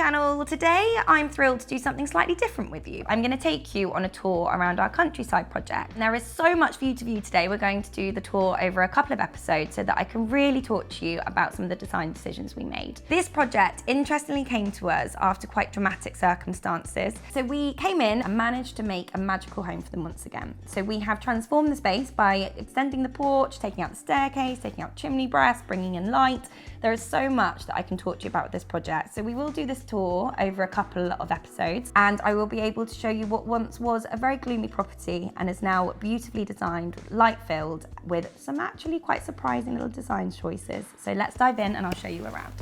channel. Today I'm thrilled to do something slightly different with you. I'm going to take you on a tour around our countryside project. And there is so much for you to view today. We're going to do the tour over a couple of episodes so that I can really talk to you about some of the design decisions we made. This project interestingly came to us after quite dramatic circumstances. So we came in and managed to make a magical home for them once again. So we have transformed the space by extending the porch, taking out the staircase, taking out chimney breast, bringing in light. There is so much that I can talk to you about with this project. So we will do this tour over a couple of episodes, and I will be able to show you what once was a very gloomy property and is now beautifully designed, light filled, with some actually quite surprising little design choices. So let's dive in and I'll show you around.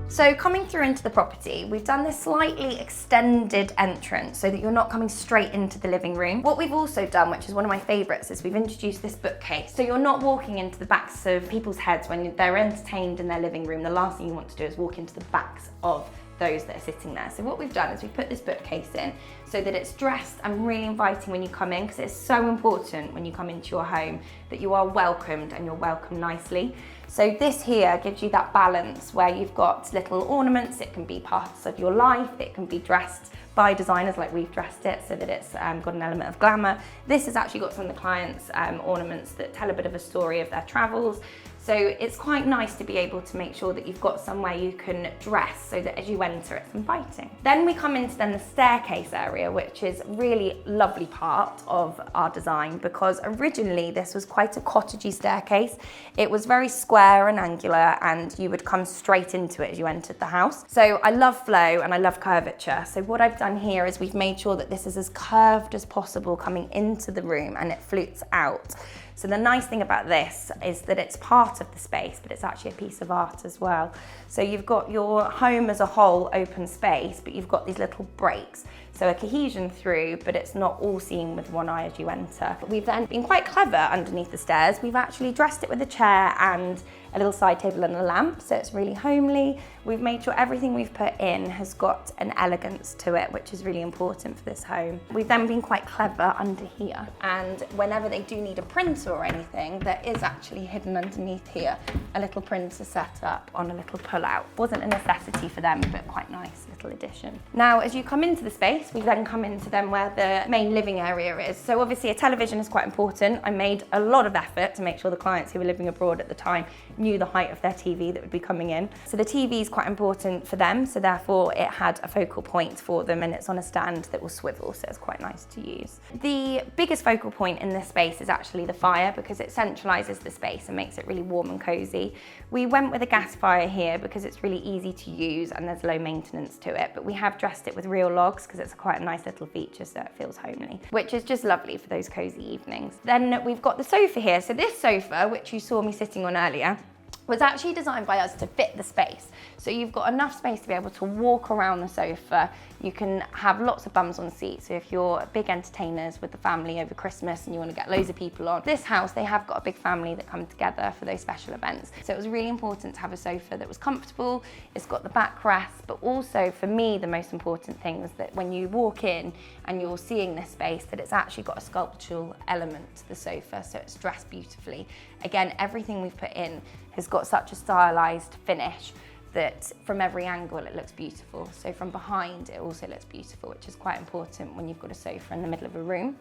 So coming through into the property, we've done this slightly extended entrance so that you're not coming straight into the living room. What we've also done, which is one of my favourites, is we've introduced this bookcase. So you're not walking into the backs of people's heads when they're entertained in their living room. The last thing you want to do is walk into the backs of those that are sitting there. So what we've done is we've put this bookcase in so that it's dressed and really inviting when you come in, because it's so important when you come into your home that you are welcomed and you're welcomed nicely. So this here gives you that balance where you've got little ornaments. It can be parts of your life. It can be dressed by designers like we've dressed it so that it's got an element of glamour. This has actually got some of the clients' ornaments that tell a bit of a story of their travels. So it's quite nice to be able to make sure that you've got somewhere you can dress so that as you enter it's inviting. Then we come into the staircase area, which is a really lovely part of our design, because originally this was quite a cottagey staircase. It was very square and angular, and you would come straight into it as you entered the house. So I love flow and I love curvature. So what I've done here is we've made sure that this is as curved as possible coming into the room and it flutes out. So the nice thing about this is that it's part of the space, but it's actually a piece of art as well. So you've got your home as a whole open space, but you've got these little breaks. So a cohesion through, but it's not all seen with one eye as you enter. We've then been quite clever underneath the stairs. We've actually dressed it with a chair and a little side table and a lamp, so it's really homely. We've made sure everything we've put in has got an elegance to it, which is really important for this home. We've then been quite clever under here, and whenever they do need a printer or anything, there is actually hidden underneath here a little printer set up on a little pull-out. Wasn't a necessity for them, but quite nice little addition. Now, as you come into the space, we then come into then where the main living area is. So obviously a television is quite important. I made a lot of effort to make sure the clients who were living abroad at the time knew the height of their TV that would be coming in. So the TV is quite important for them, so therefore it had a focal point for them, and it's on a stand that will swivel, so it's quite nice to use. The biggest focal point in this space is actually the fire, because it centralises the space and makes it really warm and cosy. We went with a gas fire here because it's really easy to use and there's low maintenance to it, but we have dressed it with real logs because it's quite a nice little feature, so it feels homely, which is just lovely for those cosy evenings. Then we've got the sofa here. So this sofa, which you saw me sitting on earlier, was actually designed by us to fit the space. So you've got enough space to be able to walk around the sofa. You can have lots of bums on seats. So if you're big entertainers with the family over Christmas and you want to get loads of people on, this house, they have got a big family that come together for those special events. So it was really important to have a sofa that was comfortable. It's got the backrest, but also for me, the most important thing is that when you walk in and you're seeing this space, that it's actually got a sculptural element to the sofa. So it's dressed beautifully. Again, everything we've put in has got such a stylized finish that from every angle it looks beautiful. So from behind it also looks beautiful, which is quite important when you've got a sofa in the middle of a room.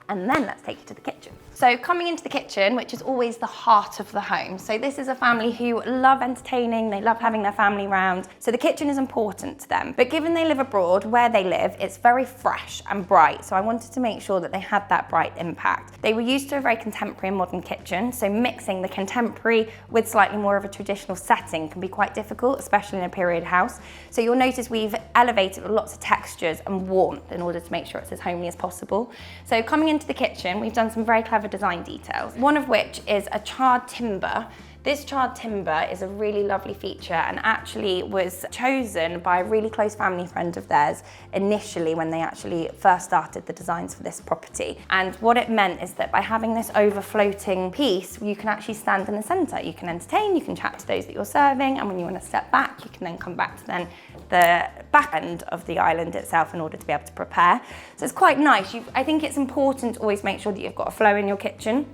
And then let's take you to the kitchen. So coming into the kitchen, which is always the heart of the home. So this is a family who love entertaining, they love having their family round. So the kitchen is important to them. But given they live abroad, where they live, it's very fresh and bright. So I wanted to make sure that they had that bright impact. They were used to a very contemporary and modern kitchen. So mixing the contemporary with slightly more of a traditional setting can be quite difficult, especially in a period house. So you'll notice we've elevated with lots of textures and warmth in order to make sure it's as homely as possible. So coming into the kitchen, we've done some very clever design details, one of which is a charred timber. This charred timber is a really lovely feature and actually was chosen by a really close family friend of theirs initially when they actually first started the designs for this property. And what it meant is that by having this over-floating piece, you can actually stand in the centre. You can entertain, you can chat to those that you're serving, and when you want to step back, you can then come back to then the back end of the island itself in order to be able to prepare. So it's quite nice. I think it's important to always make sure that you've got a flow in your kitchen.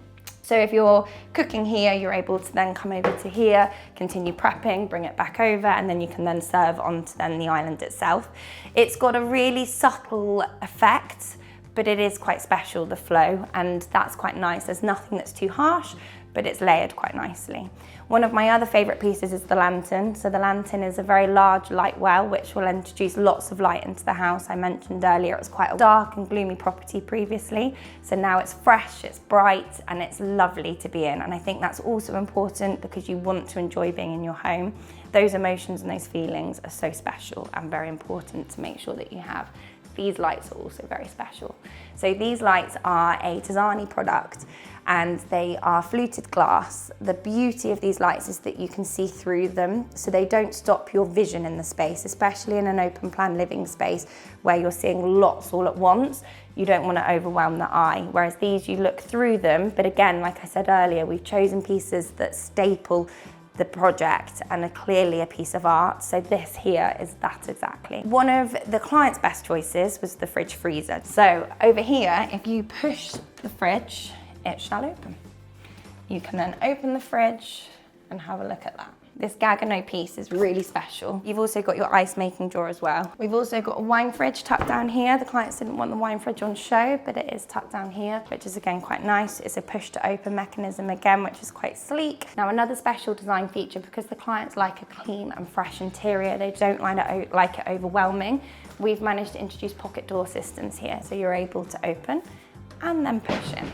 So if you're cooking here, you're able to then come over to here, continue prepping, bring it back over, and then you can then serve onto then the island itself. It's got a really subtle effect, but it is quite special, the flow, and that's quite nice. There's nothing that's too harsh, but it's layered quite nicely. One of my other favourite pieces is the lantern. So the lantern is a very large light well, which will introduce lots of light into the house. I mentioned earlier it was quite a dark and gloomy property previously. So now it's fresh, it's bright, and it's lovely to be in. And I think that's also important because you want to enjoy being in your home. Those emotions and those feelings are so special and very important to make sure that you have. These lights are also very special. So these lights are a Tizani product, and they are fluted glass. The beauty of these lights is that you can see through them, so they don't stop your vision in the space, especially in an open plan living space where you're seeing lots all at once. You don't want to overwhelm the eye, whereas these, you look through them, but again, like I said earlier, we've chosen pieces that staple the project and are clearly a piece of art. So this here is that exactly. One of the client's best choices was the fridge freezer. So over here, if you push the fridge, it shall open. You can then open the fridge and have a look at that. This Gagano piece is really special. You've also got your ice making drawer as well. We've also got a wine fridge tucked down here. The clients didn't want the wine fridge on show, but it is tucked down here, which is again quite nice. It's a push to open mechanism again, which is quite sleek. Now another special design feature, because the clients like a clean and fresh interior, they don't like it overwhelming. We've managed to introduce pocket door systems here. So you're able to open and then push in.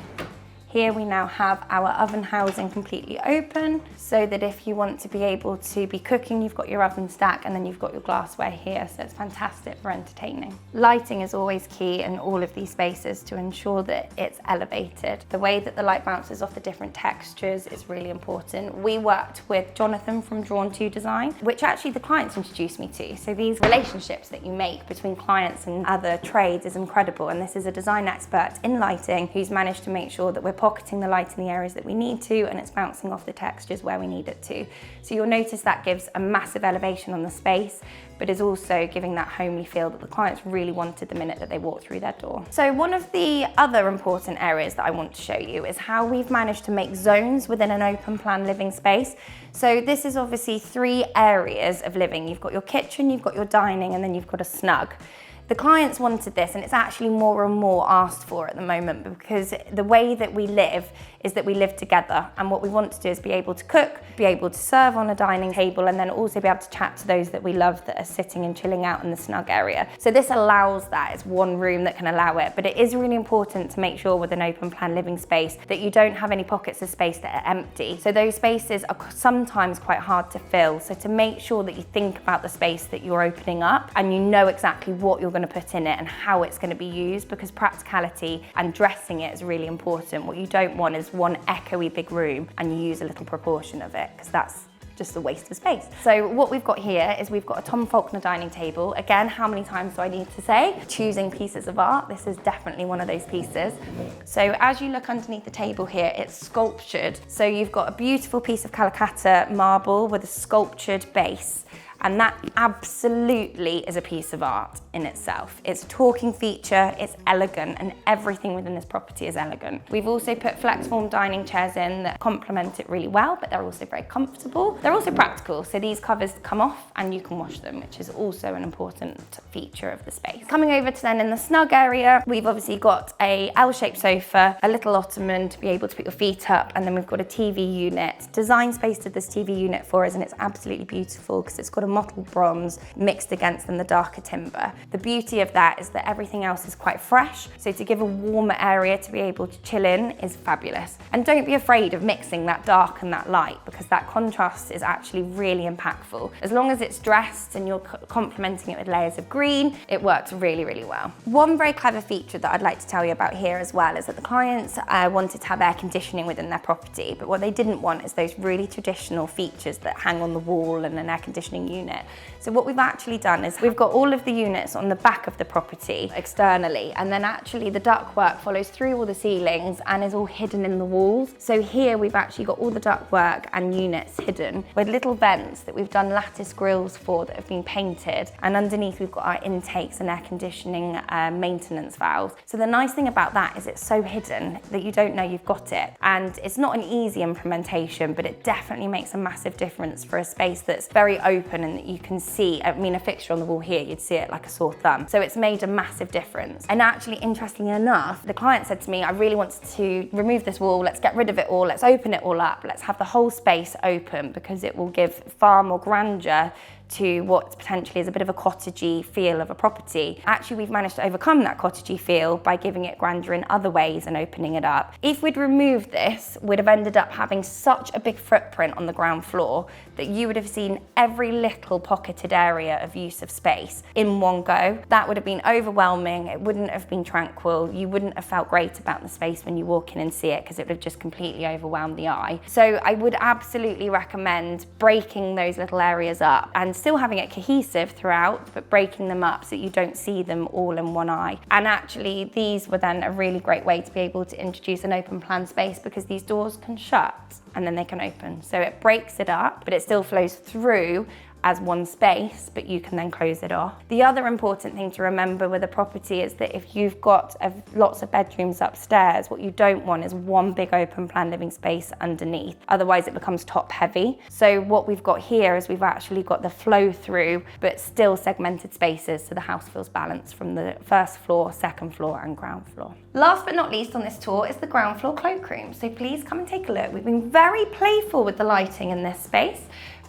Here we now have our oven housing completely open, so that if you want to be able to be cooking, you've got your oven stack and then you've got your glassware here, so it's fantastic for entertaining. Lighting is always key in all of these spaces to ensure that it's elevated. The way that the light bounces off the different textures is really important. We worked with Jonathan from Drawn to Design, which actually the clients introduced me to. So these relationships that you make between clients and other trades is incredible, and this is a design expert in lighting who's managed to make sure that we're pocketing the light in the areas that we need to, and it's bouncing off the textures where we need it to. So you'll notice that gives a massive elevation on the space, but is also giving that homely feel that the clients really wanted the minute that they walked through their door. So one of the other important areas that I want to show you is how we've managed to make zones within an open plan living space. So this is obviously 3 areas of living. You've got your kitchen, you've got your dining, and then you've got a snug. The clients wanted this, and it's actually more and more asked for at the moment, because the way that we live is that we live together, and what we want to do is be able to cook, be able to serve on a dining table, and then also be able to chat to those that we love that are sitting and chilling out in the snug area. So this allows that. It's one room that can allow it, but it is really important to make sure with an open plan living space that you don't have any pockets of space that are empty. So those spaces are sometimes quite hard to fill. So to make sure that you think about the space that you're opening up and you know exactly what you're going to put in it and how it's going to be used, because practicality and dressing it is really important. What you don't want is one echoey big room and you use a little proportion of it, because that's just a waste of space. So what we've got here is we've got a Tom Faulkner dining table. Again, how many times do I need to say? Choosing pieces of art. This is definitely one of those pieces. So as you look underneath the table here, it's sculptured. So you've got a beautiful piece of Calcutta marble with a sculptured base. And that absolutely is a piece of art in itself. It's a talking feature, it's elegant, and everything within this property is elegant. We've also put flex form dining chairs in that complement it really well, but they're also very comfortable. They're also practical, so these covers come off and you can wash them, which is also an important feature of the space. Coming over to then in the snug area, we've obviously got a L-shaped sofa, a little ottoman to be able to put your feet up, and then we've got a TV unit. Design space to this TV unit for us, and it's absolutely beautiful because it's got a mottled bronze mixed against in the darker timber. The beauty of that is that everything else is quite fresh, so to give a warmer area to be able to chill in is fabulous. And don't be afraid of mixing that dark and that light, because that contrast is actually really impactful. As long as it's dressed and you're complementing it with layers of green, it works really, really well. One very clever feature that I'd like to tell you about here as well is that the clients wanted to have air conditioning within their property, but what they didn't want is those really traditional features that hang on the wall and an air conditioning unit unit. So what we've actually done is we've got all of the units on the back of the property externally, and then actually the ductwork follows through all the ceilings and is all hidden in the walls. So here we've actually got all the ductwork and units hidden with little vents that we've done lattice grills for that have been painted, and underneath we've got our intakes and air conditioning maintenance valves. So the nice thing about that is it's so hidden that you don't know you've got it, and it's not an easy implementation, but it definitely makes a massive difference for a space that's very open and that you can see. I mean, a fixture on the wall here, you'd see it like a sore thumb. So it's made a massive difference. And actually, interestingly enough, the client said to me, I really want to remove this wall, let's get rid of it all, let's open it all up, let's have the whole space open, because it will give far more grandeur to what potentially is a bit of a cottagey feel of a property. Actually, we've managed to overcome that cottagey feel by giving it grandeur in other ways and opening it up. If we'd removed this, we'd have ended up having such a big footprint on the ground floor that you would have seen every little pocketed area of use of space in one go. That would have been overwhelming. It wouldn't have been tranquil. You wouldn't have felt great about the space when you walk in and see it, because it would have just completely overwhelmed the eye. So I would absolutely recommend breaking those little areas up and still having it cohesive throughout, but breaking them up so that you don't see them all in one eye. And actually, these were then a really great way to be able to introduce an open plan space, because these doors can shut and then they can open. So it breaks it up, but it still flows through as one space, but you can then close it off. The other important thing to remember with a property is that if you've got lots of bedrooms upstairs, what you don't want is one big open plan living space underneath. Otherwise it becomes top heavy. So what we've got here is we've actually got the flow through, but still segmented spaces, so the house feels balanced from the first floor, second floor and ground floor. Last but not least on this tour is the ground floor cloakroom. So please come and take a look. We've been very playful with the lighting in this space.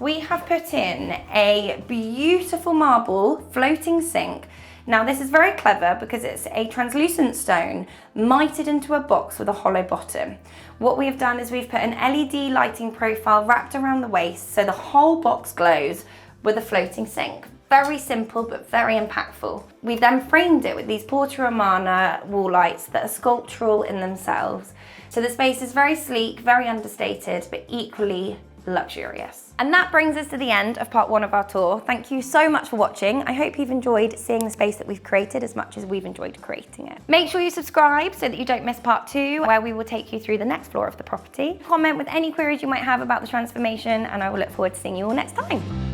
We have put in a beautiful marble floating sink. Now this is very clever because it's a translucent stone mited into a box with a hollow bottom. What we have done is we've put an LED lighting profile wrapped around the waist so the whole box glows with a floating sink. Very simple but very impactful. We've then framed it with these Porta Romana wall lights that are sculptural in themselves. So the space is very sleek, very understated, but equally luxurious. And that brings us to the end of part 1 of our tour. Thank you so much for watching. I hope you've enjoyed seeing the space that we've created as much as we've enjoyed creating it. Make sure you subscribe so that you don't miss part 2, where we will take you through the next floor of the property. Comment with any queries you might have about the transformation, and I will look forward to seeing you all next time.